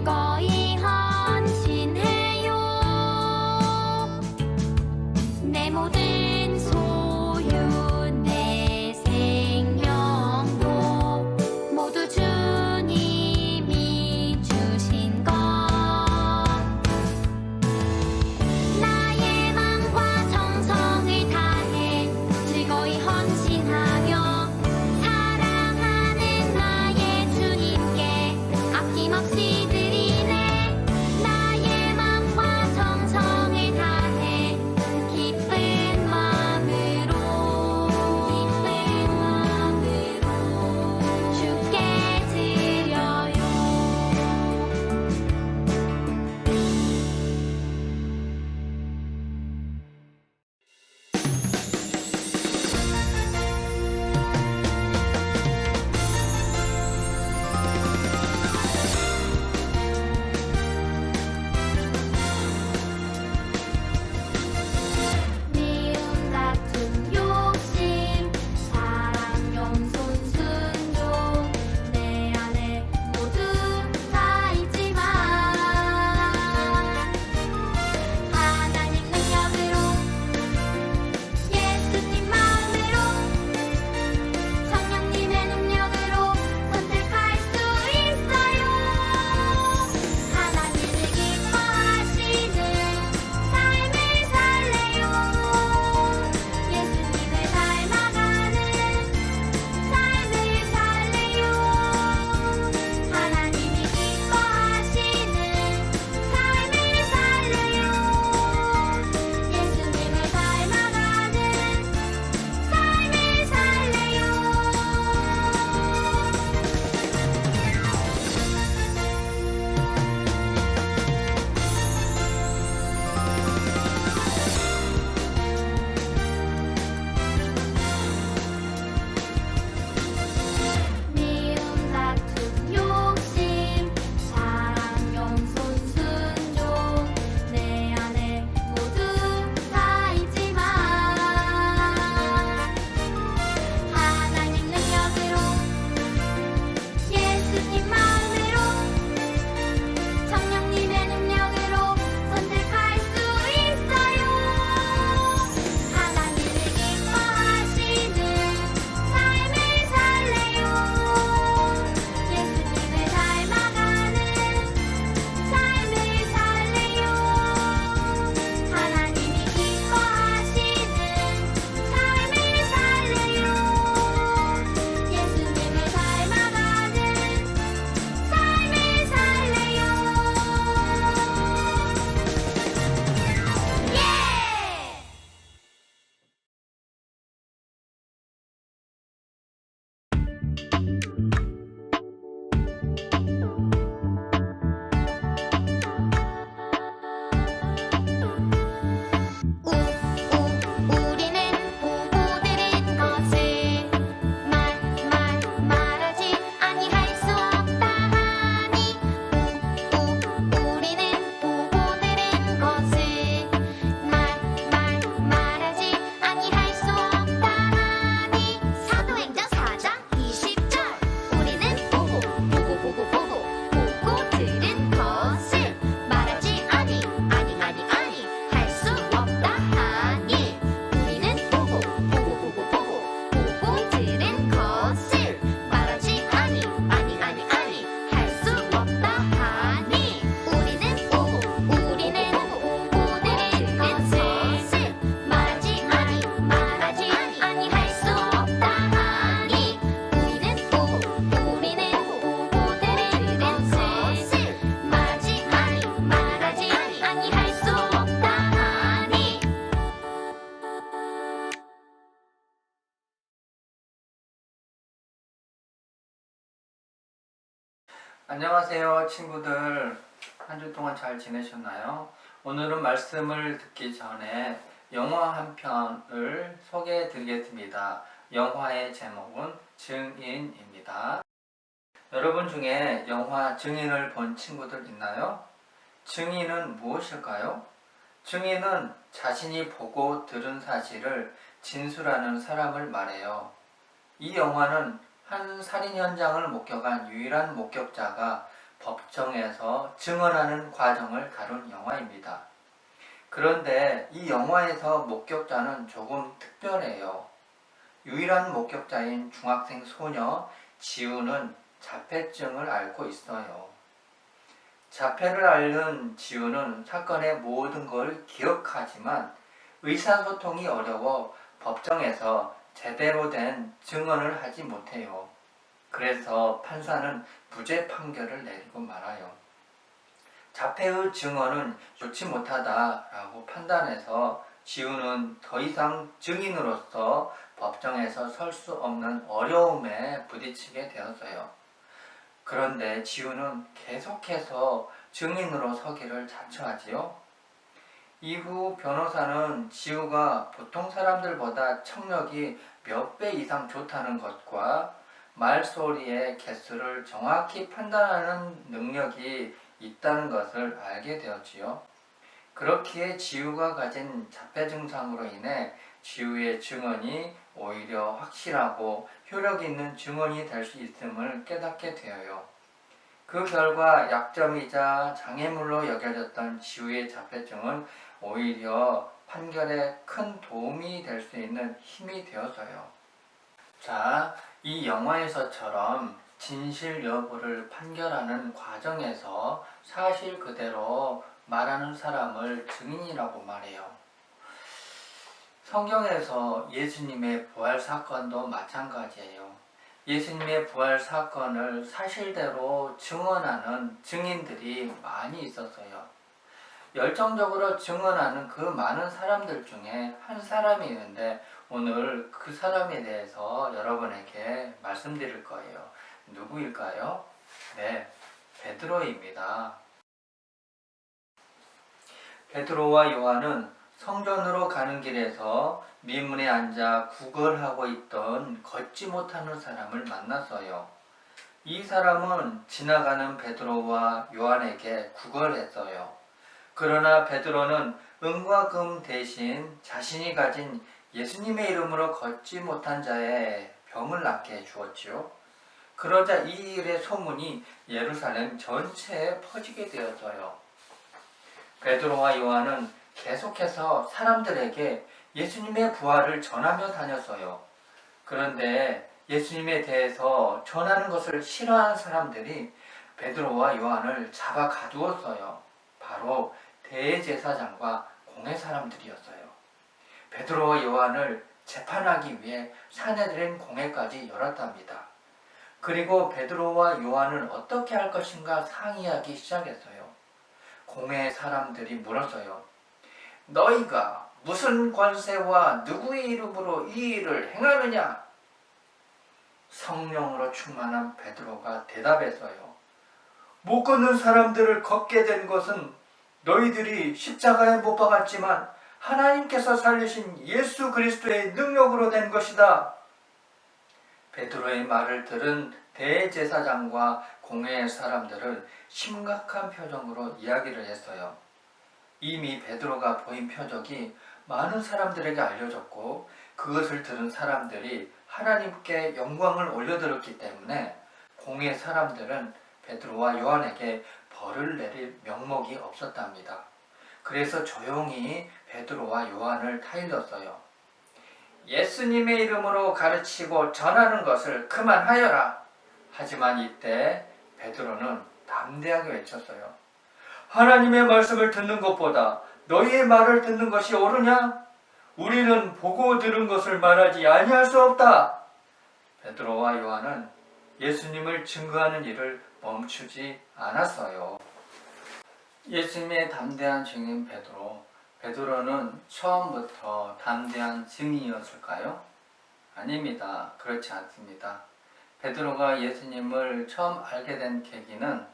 즐거이 헌신해요. 내 모든 소유 내 생명도 모두 주님이 주신 것. 나의 마음과 정성을 다해 즐거이 헌신하며 사랑하는 나의 주님께 아낌없이 드리네. 나의 마음과 정성을 다해 기쁜 마음으로 주께 드려요. 미움 다툼 욕심 사랑 용손 순종 내 안에 모두 다 있지만 하나님 능력으로 예수님 마음으로 성령님의 능력으로 선택할 수 있어요. 하나님을 기뻐하시는 삶을 살래요. 예수님을 닮아가는 삶을 살래요. 하나님이 기뻐하시는 삶을 살래요. 예수님을 닮아가는 삶을 살래요. 미움 다툼 욕심 사랑 용손 순종 내 안에 모두 다 있지만 하나님 능력으로 예수님 마음으로 성령님의 능력으로 선택할 수 있어요. 하나님을 기뻐하시는 삶을 살래요. 예수님을 닮아가는 삶을 살래요. 하나님이 기뻐하시는 삶을 살래요. 예수님을 닮아가는 삶을 살래요. 예! 우리는 보고 들은 것을 말하지 아니할 수 없다 하니 우리는 보고 들은 것을 말하지 아니할 수 없다 하니 사도행전 4장 20절 우리는 보고 들은 것을 말하지 아니 할 수 없다 하니 우리는 보고 들은 것을 말하지 아니 할 수 없다 하니 우리는 보고 들은 것을 말하지 아니 할 수 없다 하니 우리는 보고 들은 것을 말하지 아니 할 수 없다 하니. 안녕하세요 친구들. 한 주 동안 잘 지내셨나요? 오늘은 말씀을 듣기 전에 영화 한 편을 소개해 드리겠습니다. 영화의 제목은 증인입니다. 여러분 중에 영화 증인을 본 친구들 있나요? 증인은 무엇일까요? 증인은 자신이 보고 들은 사실을 진술하는 사람을 말해요. 이 영화는 한 살인 현장을 목격한 유일한 목격자가 법정에서 증언하는 과정을 다룬 영화입니다. 그런데 이 영화에서 목격자는 조금 특별해요. 유일한 목격자인 중학생 소녀 지우는 자폐증을 앓고 있어요. 자폐를 앓는 지우는 사건의 모든 걸 기억하지만 의사소통이 어려워 법정에서 제대로 된 증언을 하지 못해요. 그래서 판사는 무죄 판결을 내리고 말아요. 자폐의 증언은 좋지 못하다라고 판단해서 지우는 더 이상 증인으로서 법정에서 설 수 없는 어려움에 부딪히게 되었어요. 그런데 지우는 계속해서 증인으로 서기를 자처하지요. 이후 변호사는 지우가 보통 사람들보다 청력이 몇 배 이상 좋다는 것과 말소리의 개수를 정확히 판단하는 능력이 있다는 것을 알게 되었지요. 그렇기에 지우가 가진 자폐 증상으로 인해 지우의 증언이 오히려 확실하고 효력 있는 증언이 될 수 있음을 깨닫게 되어요. 그 결과 약점이자 장애물로 여겨졌던 지우의 자폐증은 오히려 판결에 큰 도움이 될 수 있는 힘이 되어서요. 자, 이 영화에서처럼 진실 여부를 판결하는 과정에서 사실 그대로 말하는 사람을 증인이라고 말해요. 성경에서 예수님의 부활 사건도 마찬가지예요. 예수님의 부활 사건을 사실대로 증언하는 증인들이 많이 있었어요. 열정적으로 증언하는 그 많은 사람들 중에 한 사람이 있는데 오늘 그 사람에 대해서 여러분에게 말씀드릴 거예요. 누구일까요? 네, 베드로입니다. 베드로와 요한은 성전으로 가는 길에서 미문에 앉아 구걸하고 있던 걷지 못하는 사람을 만났어요. 이 사람은 지나가는 베드로와 요한에게 구걸했어요. 그러나 베드로는 은과 금 대신 자신이 가진 예수님의 이름으로 걷지 못한 자의 병을 낫게 해주었지요. 그러자 이 일의 소문이 예루살렘 전체에 퍼지게 되었어요. 베드로와 요한은 계속해서 사람들에게 예수님의 부활을 전하며 다녔어요. 그런데 예수님에 대해서 전하는 것을 싫어하는 사람들이 베드로와 요한을 잡아 가두었어요. 바로 대제사장과 공회 사람들이었어요. 베드로와 요한을 재판하기 위해 사내들인 공회까지 열었답니다. 그리고 베드로와 요한을 어떻게 할 것인가 상의하기 시작했어요. 공회 사람들이 물었어요. 너희가 무슨 권세와 누구의 이름으로 이 일을 행하느냐? 성령으로 충만한 베드로가 대답했어요. 못 걷는 사람들을 걷게 된 것은 너희들이 십자가에 못 박았지만 하나님께서 살리신 예수 그리스도의 능력으로 된 것이다. 베드로의 말을 들은 대제사장과 공회의 사람들은 심각한 표정으로 이야기를 했어요. 이미 베드로가 보인 표적이 많은 사람들에게 알려졌고 그것을 들은 사람들이 하나님께 영광을 올려드렸기 때문에 공회 사람들은 베드로와 요한에게 벌을 내릴 명목이 없었답니다. 그래서 조용히 베드로와 요한을 타일렀어요. 예수님의 이름으로 가르치고 전하는 것을 그만하여라. 하지만 이때 베드로는 담대하게 외쳤어요. 하나님의 말씀을 듣는 것보다 너희의 말을 듣는 것이 옳으냐? 우리는 보고 들은 것을 말하지 아니할 수 없다. 베드로와 요한은 예수님을 증거하는 일을 멈추지 않았어요. 예수님의 담대한 증인 베드로. 베드로는 처음부터 담대한 증인이었을까요? 아닙니다. 그렇지 않습니다. 베드로가 예수님을 처음 알게 된 계기는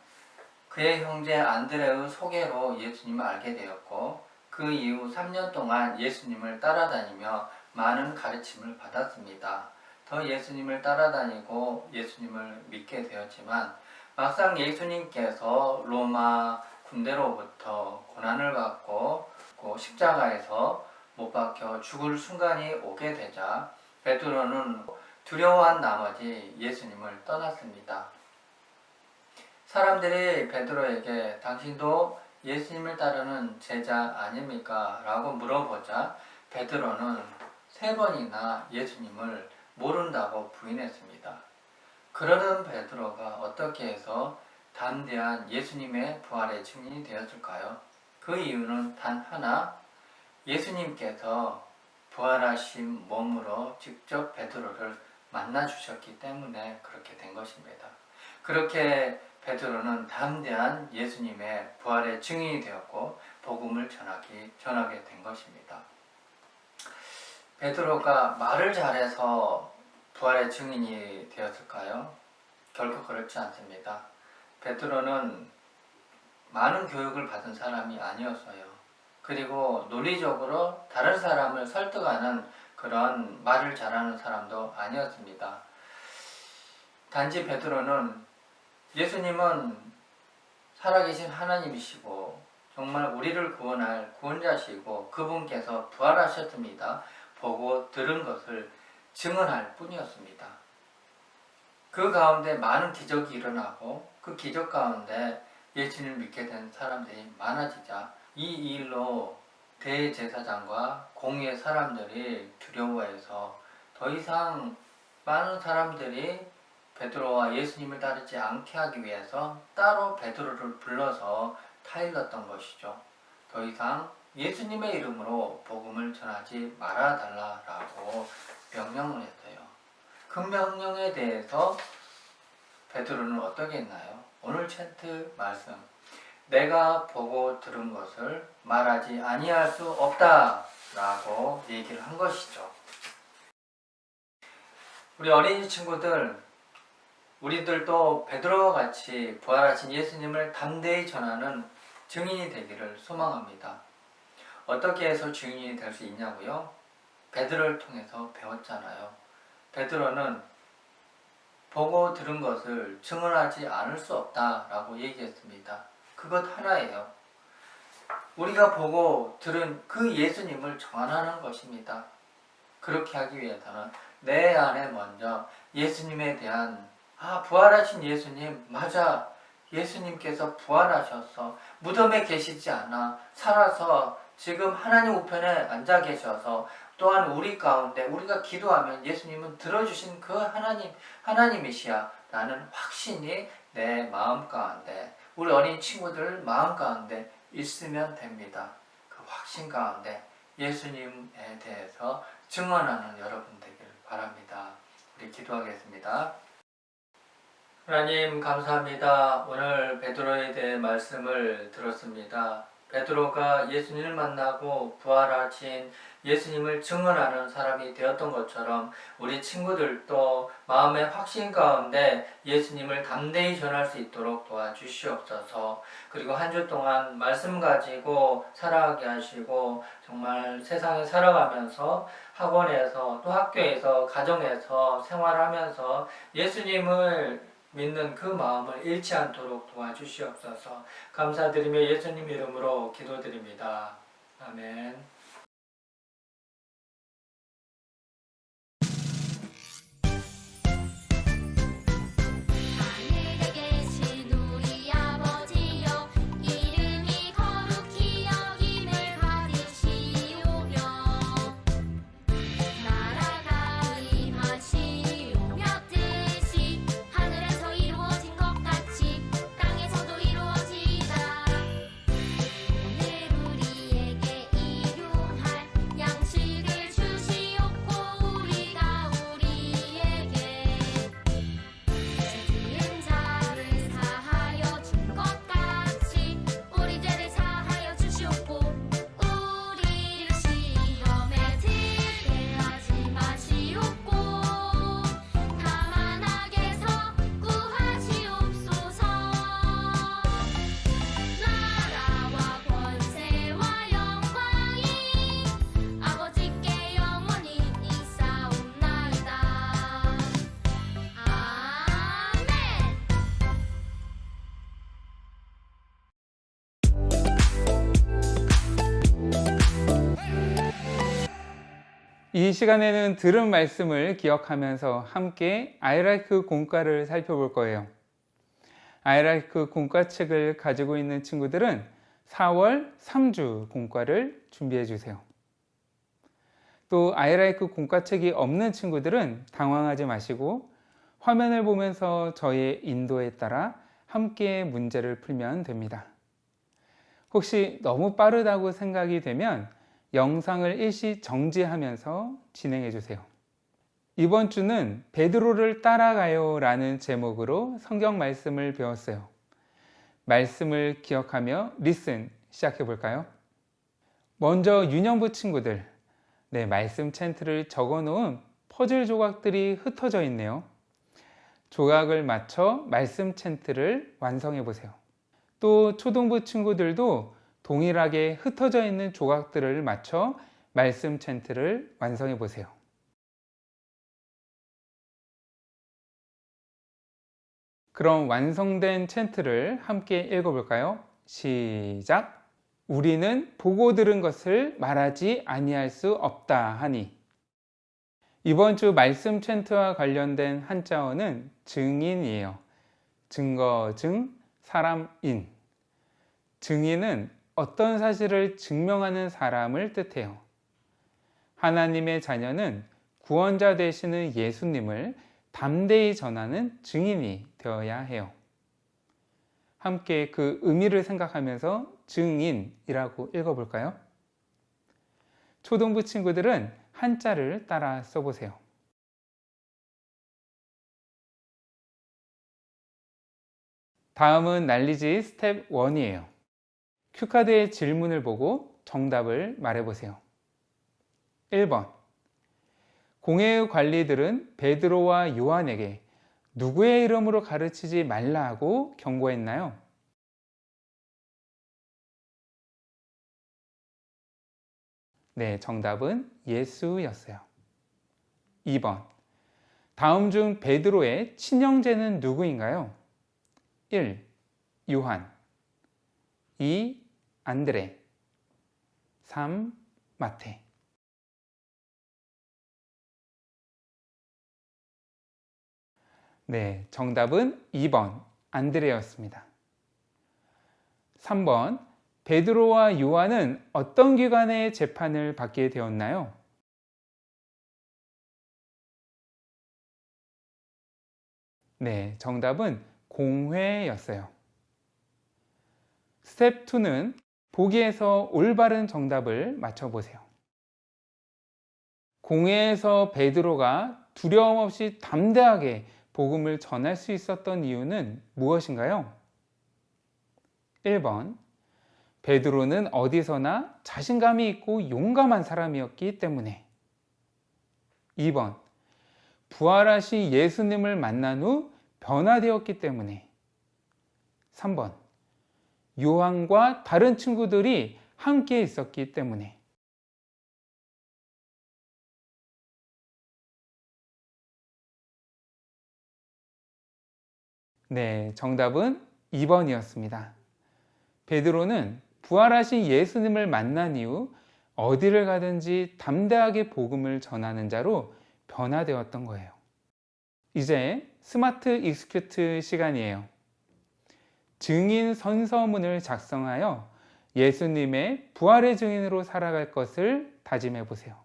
그의 형제 안드레의 소개로 예수님을 알게 되었고 그 이후 3년 동안 예수님을 따라다니며 많은 가르침을 받았습니다. 더 예수님을 따라다니고 예수님을 믿게 되었지만 막상 예수님께서 로마 군대로부터 고난을 받고 십자가에서 못 박혀 죽을 순간이 오게 되자 베드로는 두려워한 나머지 예수님을 떠났습니다. 사람들이 베드로에게 당신도 예수님을 따르는 제자 아닙니까? 라고 물어보자 베드로는 3번이나 예수님을 모른다고 부인했습니다. 그러던 베드로가 어떻게 해서 담대한 예수님의 부활의 증인이 되었을까요? 그 이유는 단 하나, 예수님께서 부활하신 몸으로 직접 베드로를 만나 주셨기 때문에 그렇게 된 것입니다. 그렇게 베드로는 담대한 예수님의 부활의 증인이 되었고 복음을 전하게 된 것입니다. 베드로가 말을 잘해서 부활의 증인이 되었을까요? 결코 그렇지 않습니다. 베드로는 많은 교육을 받은 사람이 아니었어요. 그리고 논리적으로 다른 사람을 설득하는 그런 말을 잘하는 사람도 아니었습니다. 단지 베드로는 예수님은 살아계신 하나님이시고 정말 우리를 구원할 구원자시고 그분께서 부활하셨습니다. 보고 들은 것을 증언할 뿐이었습니다. 그 가운데 많은 기적이 일어나고 그 기적 가운데 예수님을 믿게 된 사람들이 많아지자 이 일로 대제사장과 공의의 사람들이 두려워해서 더 이상 많은 사람들이 베드로와 예수님을 따르지 않게 하기 위해서 따로 베드로를 불러서 타일렀던 것이죠. 더 이상 예수님의 이름으로 복음을 전하지 말아달라고 명령을 했어요. 그 명령에 대해서 베드로는 어떻게 했나요? 오늘 챈트 말씀, 내가 보고 들은 것을 말하지 아니할 수 없다 라고 얘기를 한 것이죠. 우리 어린이 친구들, 우리들도 베드로와 같이 부활하신 예수님을 담대히 전하는 증인이 되기를 소망합니다. 어떻게 해서 증인이 될 수 있냐고요? 베드로를 통해서 배웠잖아요. 베드로는 보고 들은 것을 증언하지 않을 수 없다라고 얘기했습니다. 그것 하나예요. 우리가 보고 들은 그 예수님을 전하는 것입니다. 그렇게 하기 위해서는 내 안에 먼저 예수님에 대한 부활하신 예수님, 맞아. 예수님께서 부활하셔서 무덤에 계시지 않아 살아서 지금 하나님 우편에 앉아 계셔서 또한 우리 가운데 우리가 기도하면 예수님은 들어주신 그 하나님이시야 라는 확신이 내 마음 가운데, 우리 어린 친구들 마음 가운데 있으면 됩니다. 그 확신 가운데 예수님에 대해서 증언하는 여러분 되길 바랍니다. 우리 기도하겠습니다. 하나님 감사합니다. 오늘 베드로에 대해 말씀을 들었습니다. 베드로가 예수님을 만나고 부활하신 예수님을 증언하는 사람이 되었던 것처럼 우리 친구들도 마음의 확신 가운데 예수님을 담대히 전할 수 있도록 도와주시옵소서. 그리고 한 주 동안 말씀 가지고 살아가게 하시고 정말 세상에 살아가면서 학원에서 또 학교에서 가정에서 생활하면서 예수님을 믿는 그 마음을 잃지 않도록 도와주시옵소서. 감사드리며 예수님 이름으로 기도드립니다. 아멘. 하늘에 계신 우리 아버지여 이름이 거룩히 여김을 받으시오며 나라가 임하시오며 뜻이 하늘에서 이루어진 것 같이 땅에서도 이루어지이다. 오늘 우리에게 일용할 양식을 주시옵고 우리가 우리에게 죄지은 자를 사하여 준 것 같이 우리 죄를 사하여 주시옵고 우리를 시험에 들게 하지 마시옵고 다만 악에서 구하시옵소서. 나라와 권세와 영광이 아버지께 영원히 있사옵나이다. 아멘. 이 시간에는 들은 말씀을 기억하면서 함께 I like 공과를 살펴볼 거예요. 아이라이크 공과책을 가지고 있는 친구들은 4월 3주 공과를 준비해 주세요. 또 아이라이크 공과책이 없는 친구들은 당황하지 마시고 화면을 보면서 저의 인도에 따라 함께 문제를 풀면 됩니다. 혹시 너무 빠르다고 생각이 되면 영상을 일시 정지하면서 진행해 주세요. 이번 주는 베드로를 따라가요 라는 제목으로 성경 말씀을 배웠어요. 말씀을 기억하며 리슨 시작해 볼까요? 먼저 유년부 친구들, 말씀 챈트를 적어 놓은 퍼즐 조각들이 흩어져 있네요. 조각을 맞춰 말씀 챈트를 완성해 보세요. 또 초등부 친구들도 동일하게 흩어져 있는 조각들을 맞춰 말씀 챈트를 완성해 보세요. 그럼 완성된 챈트를 함께 읽어볼까요? 시작! 우리는 보고 들은 것을 말하지 아니할 수 없다 하니. 이번 주 말씀 챈트와 관련된 한자어는 증인이에요. 증거, 증, 사람, 인. 증인은 어떤 사실을 증명하는 사람을 뜻해요. 하나님의 자녀는 구원자 되시는 예수님을 담대히 전하는 증인이 되어야 해요. 함께 그 의미를 생각하면서 증인이라고 읽어볼까요? 초등부 친구들은 한자를 따라 써보세요. 다음은 난리지 스텝 1이에요. 큐카드의 질문을 보고 정답을 말해보세요. 1번. 공회의 관리들은 베드로와 요한에게 누구의 이름으로 가르치지 말라고 경고했나요? 정답은 예수였어요. 2번. 다음 중 베드로의 친형제는 누구인가요? 1. 요한 2. 안드레 3. 마태. 정답은 2번 안드레였습니다. 3번. 베드로와 요한은 어떤 기관의 재판을 받게 되었나요? 정답은 공회였어요. 스텝 2는 보기에서 올바른 정답을 맞춰보세요. 공회에서 베드로가 두려움 없이 담대하게 복음을 전할 수 있었던 이유는 무엇인가요? 1번. 베드로는 어디서나 자신감이 있고 용감한 사람이었기 때문에. 2번. 부활하신 예수님을 만난 후 변화되었기 때문에. 3번. 요한과 다른 친구들이 함께 있었기 때문에. 정답은 2번이었습니다. 베드로는 부활하신 예수님을 만난 이후 어디를 가든지 담대하게 복음을 전하는 자로 변화되었던 거예요. 이제 스마트 익스큐트 시간이에요. 증인 선서문을 작성하여 예수님의 부활의 증인으로 살아갈 것을 다짐해 보세요.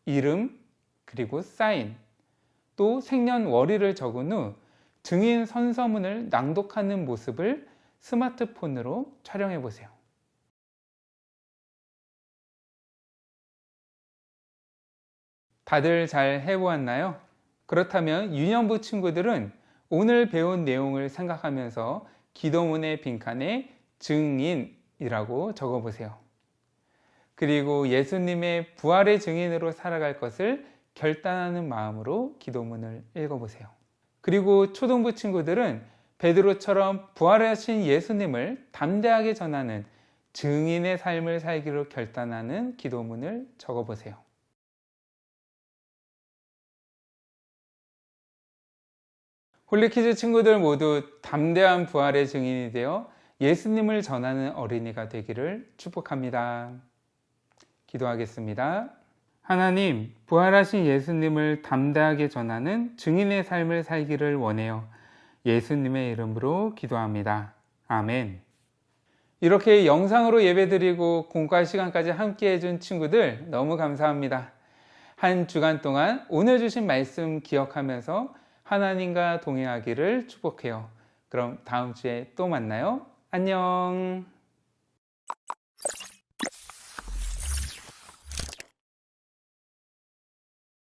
이름, 그리고 사인, 또 생년월일을 적은 후 증인 선서문을 낭독하는 모습을 스마트폰으로 촬영해 보세요. 다들 잘 해보았나요? 그렇다면 유년부 친구들은 오늘 배운 내용을 생각하면서 기도문의 빈칸에 증인이라고 적어보세요. 그리고 예수님의 부활의 증인으로 살아갈 것을 결단하는 마음으로 기도문을 읽어보세요. 그리고 초등부 친구들은 베드로처럼 부활하신 예수님을 담대하게 전하는 증인의 삶을 살기로 결단하는 기도문을 적어보세요. 홀리키즈 친구들 모두 담대한 부활의 증인이 되어 예수님을 전하는 어린이가 되기를 축복합니다. 기도하겠습니다. 하나님, 부활하신 예수님을 담대하게 전하는 증인의 삶을 살기를 원해요. 예수님의 이름으로 기도합니다. 아멘. 이렇게 영상으로 예배드리고 공과 시간까지 함께 해준 친구들 너무 감사합니다. 한 주간 동안 오늘 주신 말씀 기억하면서 하나님과 동행하기를 축복해요. 그럼 다음 주에 또 만나요. 안녕.